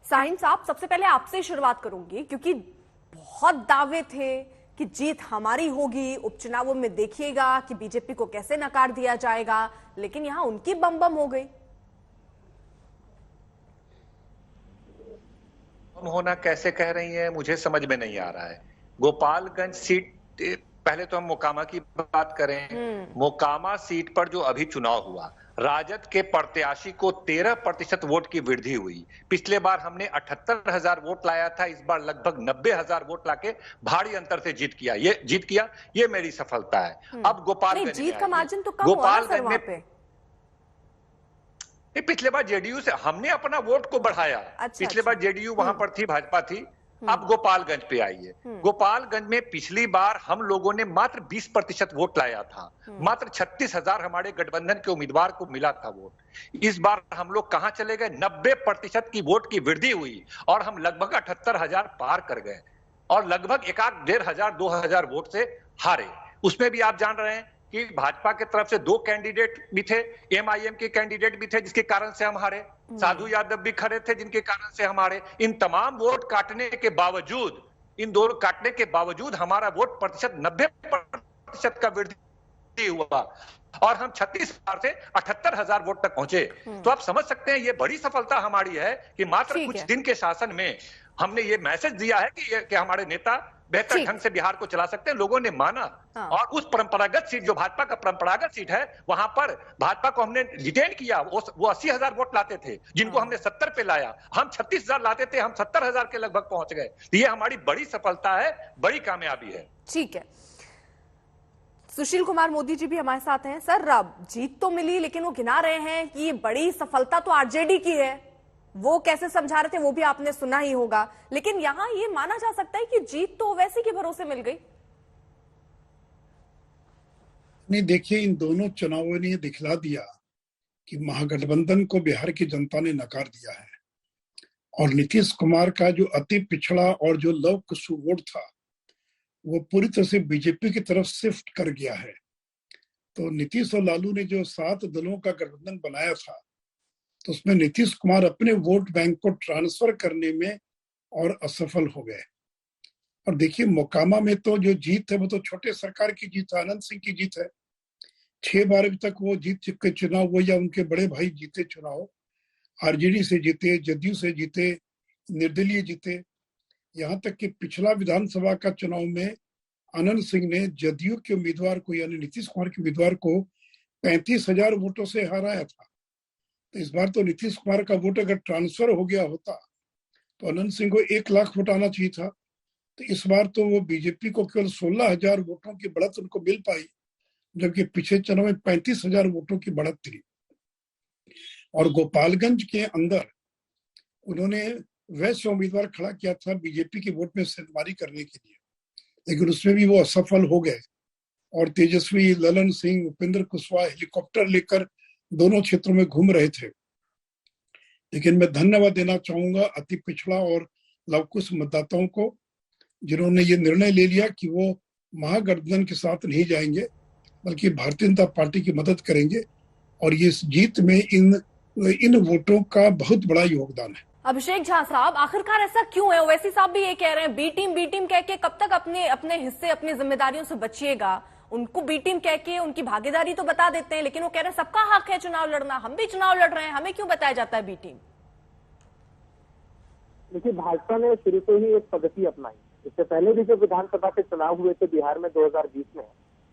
साहिन साहब, सबसे पहले आपसे शुरुआत करूंगी क्योंकि बहुत दावे थे कि जीत हमारी होगी, उपचुनावों में देखिएगा कि बीजेपी को कैसे नकार दिया जाएगा, लेकिन यहां उनकी बम बम हो गई। होना कैसे कह रही हैं, मुझे समझ में नहीं आ रहा है। गोपालगंज सीट, पहले तो हम मोकामा की बात करें। मोकामा सीट पर जो अभी चुनाव हुआ, राजद के प्रत्याशी को 13% वोट की वृद्धि हुई। पिछले बार हमने 78,000 वोट लाया था, इस बार लगभग 90,000 वोट लाके भारी अंतर से जीत किया। ये मेरी सफलता है। अब गोपालगंज जीत का मार्जिन तो कम हुआ ना सर वहां पे। पिछले बार जेडीयू से हमने अपना वोट को बढ़ाया। पिछले बार जेडीयू वहां पर थी, भाजपा थी। अब गोपालगंज पे आई है। गोपालगंज में पिछली बार हम लोगों ने मात्र 20% वोट लाया था। मात्र 36,000 हमारे गठबंधन के उम्मीदवार को मिला था वोट। इस बार हम लोग कहां चले गए, 90% की वोट की वृद्धि हुई और हम लगभग 78,000 पार कर गए और लगभग 1,500 2,000 वोट से हारे। उसमें भी आप जान रहे हैं कि भाजपा के तरफ से 2 कैंडिडेट भी थे, एमआईएम के कैंडिडेट भी थे, जिसके कारण से हम हारे। साधु यादव भी खड़े थे, जिनके कारण से हम हारे। इन तमाम वोट काटने के बावजूद, इन दोनों काटने के बावजूद हमारा वोट प्रतिशत 90% का वृद्धि हुआ और हम 36,000 से 78,000 वोट तक पहुंचे। तो आप समझ सकते हैं ये बड़ी सफलता हमारी है कि मात्र कुछ दिन के शासन में हमने ये मैसेज दिया है कि हमारे नेता बेहतर ढंग से बिहार को चला सकते हैं। लोगों ने माना और उस परंपरागत सीट, जो भाजपा का परंपरागत सीट है, वहां पर भाजपा को हमने रिटेन किया। वो 80,000 वोट लाते थे, जिनको हमने 70 पे लाया। हम 36,000 लाते थे, हम 70,000 के लगभग पहुंच गए। ये हमारी बड़ी सफलता है, बड़ी कामयाबी है। ठीक है, सुशील कुमार मोदी जी भी हमारे साथ हैं। सर, जीत तो मिली, लेकिन वो गिना रहे हैं कि ये बड़ी सफलता तो आरजेडी की है। वो कैसे समझा रहे थे वो भी आपने सुना ही होगा, लेकिन यहां ये माना जा सकता है कि जीत तो वैसे के भरोसे मिल गई। नहीं, देखिए, इन दोनों चुनावों ने दिखला दिया कि महागठबंधन को बिहार की जनता ने नकार दिया है और नीतीश कुमार का जो अति पिछड़ा और जो लव कुश वोट था वो पूरी तरह से बीजेपी की तरफ शिफ्ट कर गया है। तो नीतीश और लालू ने जो 7 दलों का गठबंधन बनाया था, तो उसमें नीतीश कुमार अपने वोट बैंक को ट्रांसफर करने में और असफल हो गए। और देखिए, मोकामा में तो जो जीत है वो तो छोटे सरकार की जीत है, आनंद सिंह की जीत है। 6 बार अभी तक वो जीत चुके चुनाव, वो या उनके बड़े भाई जीते चुनाव। आरजेडी से जीते, जदयू से जीते, निर्दलीय जीते। यहाँ तक कि पिछला विधानसभा का चुनाव में आनंद सिंह ने जदयू के उम्मीदवार को, यानी नीतीश कुमार के उम्मीदवार को 35,000 वोटों से हराया था। तो इस बार तो नीतीश कुमार का वोट अगर ट्रांसफर हो गया होता तो अनंत सिंह को 1 लाख वोट आना चाहिए था। तो इस बार तो वो बीजेपी को केवल 16,000 वोटों की बढ़त उनको मिल पाई, जबकि पिछले चुनाव में 35,000 वोटों की बढ़त थी। और गोपालगंज के अंदर उन्होंने वैसे उम्मीदवार खड़ा किया था बीजेपी के वोट में सेंधमारी करने के लिए, लेकिन उसमें भी वो असफल हो गए। और तेजस्वी, ललन सिंह, उपेंद्र कुशवाहा हेलीकॉप्टर लेकर दोनों क्षेत्रों में घूम रहे थे। लेकिन मैं धन्यवाद देना चाहूंगा अति पिछड़ा और लवकुश मतदाताओं को, जिन्होंने ये निर्णय ले लिया कि वो महागठबंधन के साथ नहीं जाएंगे, बल्कि भारतीय जनता पार्टी की मदद करेंगे। और ये जीत में इन वोटों का बहुत बड़ा योगदान है। अभिषेक झा साहब, आखिरकार ऐसा क्यों है? ओवैसी साहब भी ये कह रहे हैं, बी टीम कह के कब तक अपने हिस्से, अपनी जिम्मेदारियों से बचिएगा। उनको बी टीम कह के उनकी भागीदारी तो बता देते हैं, लेकिन वो कह रहे हैं सबका हक है चुनाव लड़ना, हम भी चुनाव लड़ रहे हैं, हमें क्यों बताया जाता है बी टीम? देखिए, भाजपा ने शुरू से ही एक पद्धति अपनाई। इससे पहले भी जब विधानसभा के चुनाव हुए थे बिहार में 2020 में,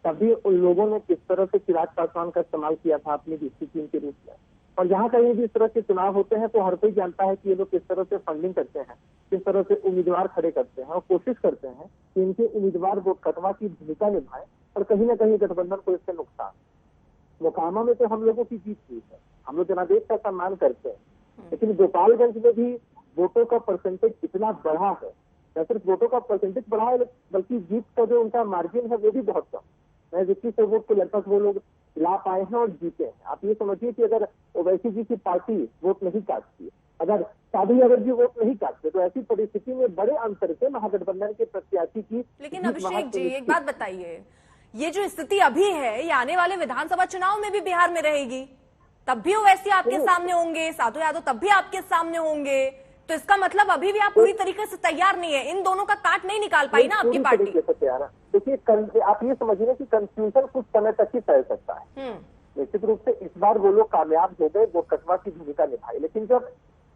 तभी उन लोगों ने किस तरह से चिराग पासवान का इस्तेमाल किया था अपनी बीसी टीम के रूप में। और जहां कहीं भी इस तरह के चुनाव होते हैं तो हर कोई जानता है कि ये लोग किस तरह से फंडिंग करते हैं, किस तरह से उम्मीदवार खड़े करते हैं और कोशिश करते हैं कि इनके उम्मीदवार वोट कटवा की भूमिका निभाएं और कहीं ना कहीं गठबंधन को इससे नुकसान। मोकामा में तो हम लोगों की जीत हुई है, हम लोग जनादेश का सम्मान करते हैं, लेकिन गोपालगंज में भी वोटों का परसेंटेज इतना बढ़ा है, न सिर्फ वोटों का परसेंटेज बढ़ा है बल्कि जीत का जो उनका मार्जिन है वो भी बहुत कम। 21 वोट को लगभग वो लोग ला पाए हैं और जीते हैं। आप ये समझिए कि अगर ओवैसी जी की पार्टी वोट नहीं काटती, अगर साधु यादव जी वोट नहीं काटते, तो ऐसी परिस्थिति में बड़े अंतर से महागठबंधन के प्रत्याशी की। लेकिन अभिषेक जी, एक बात बताइए, ये जो स्थिति अभी है ये आने वाले विधानसभा चुनाव में भी बिहार में रहेगी? तब भी ओवैसी आपके सामने होंगे, साधु यादव तब भी आपके सामने होंगे, तो इसका मतलब अभी भी आप पूरी तरीके से तैयार नहीं है, इन दोनों का काट नहीं निकाल पाई ना आपकी पार्टी? तैयार है। देखिए आप ये समझिए कि कंफ्यूजन कुछ समय तक ही फैल सकता है। निश्चित रूप से इस बार वो लोग कामयाब हो गए, वो कटवा की भूमिका निभाई, लेकिन जब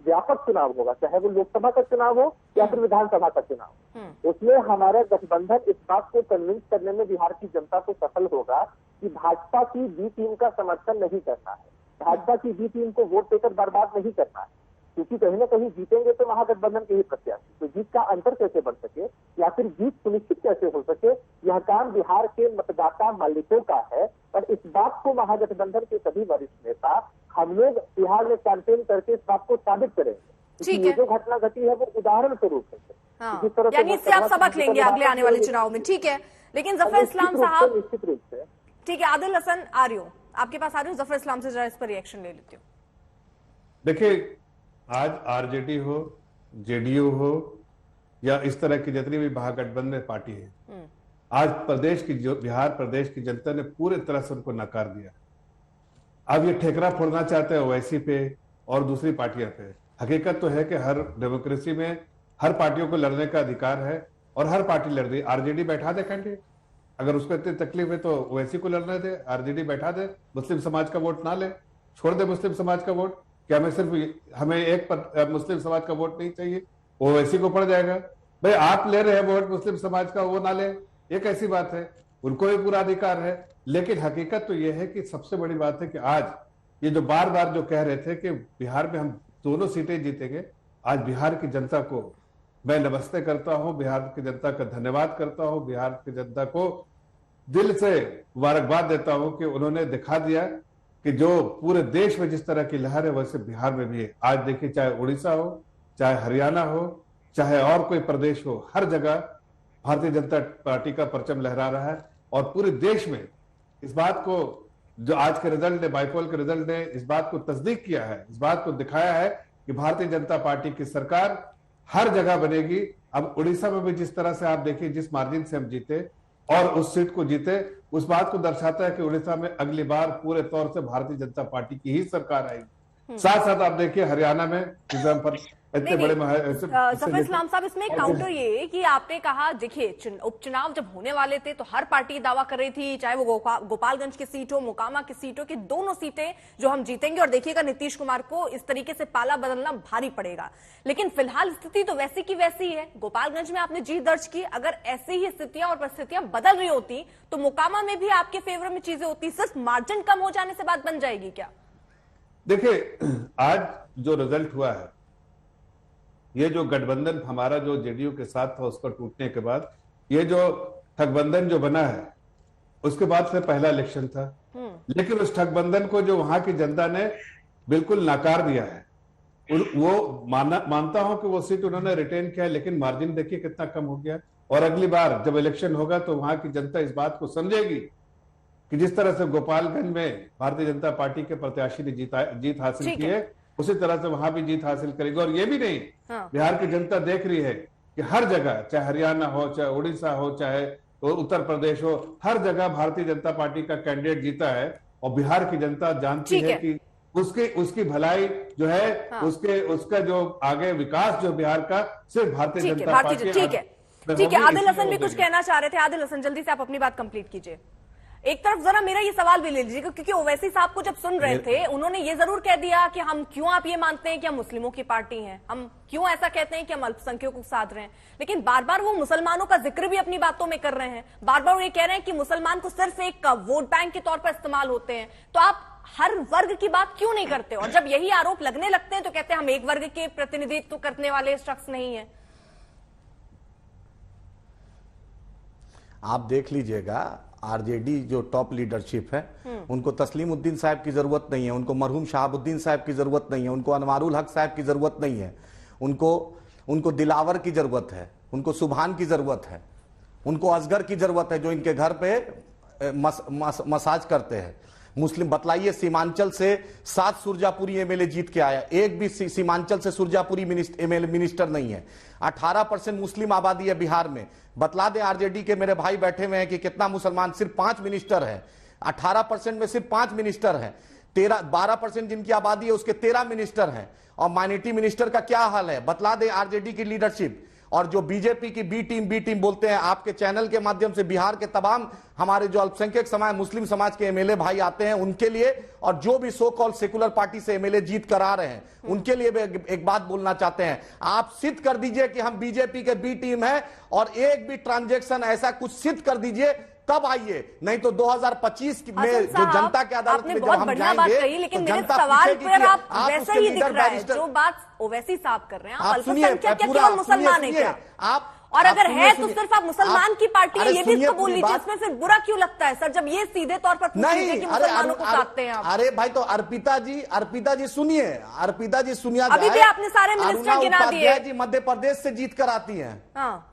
व्यापक चुनाव होगा, चाहे वो लोकसभा का चुनाव हो या फिर विधानसभा का चुनाव, उसमें हमारा गठबंधन इस बात को कन्विंस करने में बिहार की जनता को सफल होगा कि भाजपा की बी टीम का समर्थन नहीं करना है, भाजपा की बी टीम को वोट देकर बर्बाद नहीं करना है, क्योंकि कहीं ना कहीं जीतेंगे तो महागठबंधन के ही प्रत्याशी। तो जीत का अंतर कैसे बढ़ सके या फिर जीत सुनिश्चित कैसे हो सके, यह काम बिहार के मतदाता मालिकों का है। और इस बात को महागठबंधन के सभी वरिष्ठ नेता, हम लोग बिहार में कैंपेन करके इस बात को साबित करेंगे। ये जो घटना घटी है वो उदाहरण स्वरूप है। जिस तरह यानी इससे आप सबक लेंगे अगले आने वाले चुनाव में, ठीक है। लेकिन जफर इस्लाम साहब, निश्चित रूप से ठीक है, आदिल हसन आ रही हूँ आपके पास, आ रही हूँ जफर इस्लाम से, जरा इस पर रिएक्शन ले लेती हूँ। देखिए, आज आरजेडी हो, जेडीयू हो या इस तरह की जितनी भी महागठबंधन पार्टी है, आज प्रदेश की जो बिहार प्रदेश की जनता ने पूरे तरह से उनको नकार दिया। अब ये ठेकरा फोड़ना चाहते हैं ओवैसी पे और दूसरी पार्टियों पे। हकीकत तो है कि हर डेमोक्रेसी में हर पार्टियों को लड़ने का अधिकार है और हर पार्टी लड़ रही। आरजेडी बैठा दे कैंडिडेट, अगर उसको इतनी तकलीफ है तो ओवैसी को लड़ने दे, आरजेडी बैठा दे, मुस्लिम समाज का वोट ना ले, छोड़ दे मुस्लिम समाज का वोट। क्या हमें एक मुस्लिम समाज का वोट नहीं चाहिए, ओवैसी को पड़ जाएगा। भाई आप ले रहे हैं वोट मुस्लिम समाज का, वो ना ले, एक ऐसी बात है, उनको भी पूरा अधिकार है। लेकिन हकीकत तो यह है कि सबसे बड़ी बात है कि आज ये जो बार बार जो कह रहे थे कि बिहार में हम दोनों सीटें जीतेंगे, आज बिहार की जनता को मैं नमस्ते करता हूं, बिहार की जनता का धन्यवाद करता हूं, बिहार की जनता को दिल से मुबारकबाद देता हूं कि उन्होंने दिखा दिया कि जो पूरे देश में जिस तरह की लहर है वैसे बिहार में भी है। आज देखिए, चाहे उड़ीसा हो, चाहे हरियाणा हो, चाहे और कोई प्रदेश हो, हर जगह भारतीय जनता पार्टी का परचम लहरा रहा है। और पूरे देश में इस बात को, जो आज के रिजल्ट ने, बाईपोल के रिजल्ट ने इस बात को तस्दीक किया है, इस बात को दिखाया है कि भारतीय जनता पार्टी की सरकार हर जगह बनेगी। अब उड़ीसा में भी जिस तरह से आप देखिए, जिस मार्जिन से हम जीते और उस सीट को जीते, उस बात को दर्शाता है कि उड़ीसा में अगली बार पूरे तौर से भारतीय जनता पार्टी की ही सरकार आएगी। साथ साथ आप देखिए हरियाणा में इतने बड़े जफर इस्लाम साहब, इसमें काउंटर ये कि आपने कहा, देखिए उपचुनाव जब होने वाले थे तो हर पार्टी दावा कर रही थी, चाहे वो गोपालगंज की सीट हो, मोकामा की सीट हो, कि दोनों सीटें जो हम जीतेंगे। और देखिएगा नीतीश कुमार को इस तरीके से पाला बदलना भारी पड़ेगा। लेकिन फिलहाल स्थिति तो वैसी की वैसी है। गोपालगंज में आपने जीत दर्ज की, अगर ऐसी ही स्थितियां और परिस्थितियां बदल रही होती तो मोकामा में भी आपके फेवर में चीजें होती। सिर्फ मार्जिन कम हो जाने से बात बन जाएगी क्या? देखिए, आज जो रिजल्ट हुआ है, ये जो गठबंधन हमारा जो जेडीयू के साथ था उसका टूटने के बाद ये जो ठगबंधन जो बना है, उसके बाद से पहला इलेक्शन था। लेकिन उस ठगबंधन को जो वहां की जनता ने बिल्कुल नकार दिया है। वो मानता हूं कि वो सीट उन्होंने रिटेन किया है, लेकिन मार्जिन देखिए कितना कम हो गया। और अगली बार जब इलेक्शन होगा तो वहां की जनता इस बात को समझेगी कि जिस तरह से गोपालगंज में भारतीय जनता पार्टी के प्रत्याशी ने जीत हासिल की है, उसी तरह से वहां भी जीत हासिल करेगी। और ये भी नहीं, बिहार की जनता देख रही है कि हर जगह, चाहे हरियाणा हो, चाहे उड़ीसा हो, चाहे उत्तर प्रदेश हो, हर जगह भारतीय जनता पार्टी का कैंडिडेट जीता है। और बिहार की जनता जानती है कि उसकी भलाई जो है, उसका जो आगे विकास जो बिहार का, सिर्फ भारतीय जनता पार्टी। ठीक है, आदिल हसन भी कुछ कहना चाह रहे थे। आदिल हसन, जल्दी से आप अपनी बात कंप्लीट कीजिए। एक तरफ जरा मेरा ये सवाल भी ले लीजिएगा, क्योंकि ओवैसी साहब को जब सुन रहे थे, उन्होंने ये जरूर कह दिया कि हम क्यों, आप ये मानते हैं कि हम मुस्लिमों की पार्टी हैं, हम क्यों ऐसा कहते हैं कि हम अल्पसंख्यकों को साथ रहे हैं। लेकिन बार बार वो मुसलमानों का जिक्र भी अपनी बातों में कर रहे हैं। बार बार वो ये कह रहे हैं कि मुसलमान को सिर्फ एक वोट बैंक के तौर पर इस्तेमाल होते हैं। तो आप हर वर्ग की बात क्यों नहीं करते? और जब यही आरोप लगने लगते हैं तो कहते हैं हम एक वर्ग के प्रतिनिधित्व करने वाले शख्स नहीं है। आप देख लीजिएगा, आरजेडी जो टॉप लीडरशिप है, उनको तस्लीमुद्दीन साहब की जरूरत नहीं है, उनको मरहूम शहाबुद्दीन साहब की जरूरत नहीं है, उनको अनवारुल हक साहब की जरूरत नहीं है, उनको दिलावर की जरूरत है, उनको सुभान की जरूरत है, उनको असगर की जरूरत है जो इनके घर पे मसाज करते हैं। मुस्लिम बतलाइए, सीमांचल से 7 सुरजापुरी एमएलए जीत के आया, एक भी सीमांचल से सुरजापुरी एमएलए मिनिस्टर नहीं है। 18% मुस्लिम आबादी है बिहार में। बतला दें आरजेडी के मेरे भाई बैठे हुए हैं कि कितना मुसलमान, सिर्फ 5 मिनिस्टर है। 18% में सिर्फ 5 मिनिस्टर है। 12% जिनकी आबादी है उसके 13 मिनिस्टर हैं, और माइनॉरिटी मिनिस्टर का क्या हाल है बतला दे आरजेडी की लीडरशिप। और जो बीजेपी की बी टीम बोलते हैं, आपके चैनल के माध्यम से बिहार के तमाम हमारे जो अल्पसंख्यक समाज, मुस्लिम समाज के एमएलए भाई आते हैं उनके लिए, और जो भी सो कॉल सेकुलर पार्टी से एमएलए जीत कर आ रहे हैं उनके लिए भी एक बात बोलना चाहते हैं। आप सिद्ध कर दीजिए कि हम बीजेपी के बी टीम है, और एक भी ट्रांजैक्शन ऐसा कुछ सिद्ध कर दीजिए, तब आइए, नहीं तो 2025 में जो जनता के अदालत में जब हम जाएंगे, लेकिन मेरे सवाल पर आप वैसा ही दिख रहा है, जो बात ओवैसी साहब कर रहे हैं, आप अल्पसंख्यक केवल मुसलमान है क्या? आप और अगर है तो सिर्फ आप मुसलमान की पार्टी है, ये भी इसको बोल लीजिए। इसमें फिर बुरा क्यों लगता है सर, जब ये सीधे तौर पर पूछ लीजिए कि मुसलमानों को काटते हैं आप? अरे भाई, तो अर्पिता जी सुनिए, अर्पिता जी सुनिए, अभी भी आपने सारे मिनिस्टर गिना दिए जी मध्य प्रदेश से जीत कर आती है, हाँ,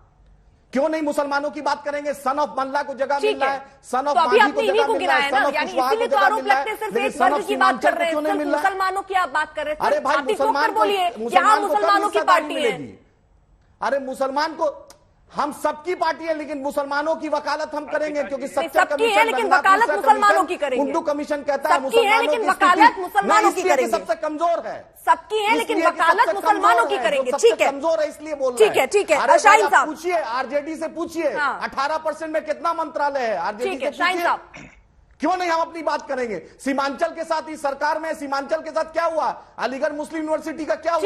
क्यों नहीं मुसलमानों की बात करेंगे? सन ऑफ मल्ला को जगह मिल रहा है, सन ऑफ तो अभी मांझी आपने को इन्हीं जगह को मिल रहा है, सन ऑफ यानी कुशवाहा इसीलिए को तो जगह आरोप मिल रहा लगते है, हैं, सिर्फ लेकिन एक सन वर्ग ऑफ की बात कर सीमांचल रहे को हैं, क्यों नहीं सिर्फ मिल रहा है? मुसलमानों की आप बात कर रहे हैं। अरे भाई, मुसलमान बोलिए को यहाँ मुसलमानों की पार्टी है। अरे मुसलमान को, हम सबकी पार्टी है, लेकिन मुसलमानों की वकालत हम करेंगे, क्योंकि सबकी है लेकिन वकालत मुसलमानों की करेंगे। उर्दू कमीशन कहता है सबकी है लेकिन वकालत मुसलमानों की करेंगे। सबसे कमजोर है, सबकी है लेकिन वकालत मुसलमानों की करेंगे। ठीक है, कमजोर है इसलिए बोल रहे हैं। ठीक है शाहीन साहब पूछिए, आरजेडी से पूछिए, 18% में कितना मंत्रालय है आरजेडी से पूछिए। क्यों नहीं हम अपनी बात करेंगे? सीमांचल के साथ ही सरकार में, सीमांचल के साथ क्या हुआ? अलीगढ़ मुस्लिम यूनिवर्सिटी का क्या हुआ?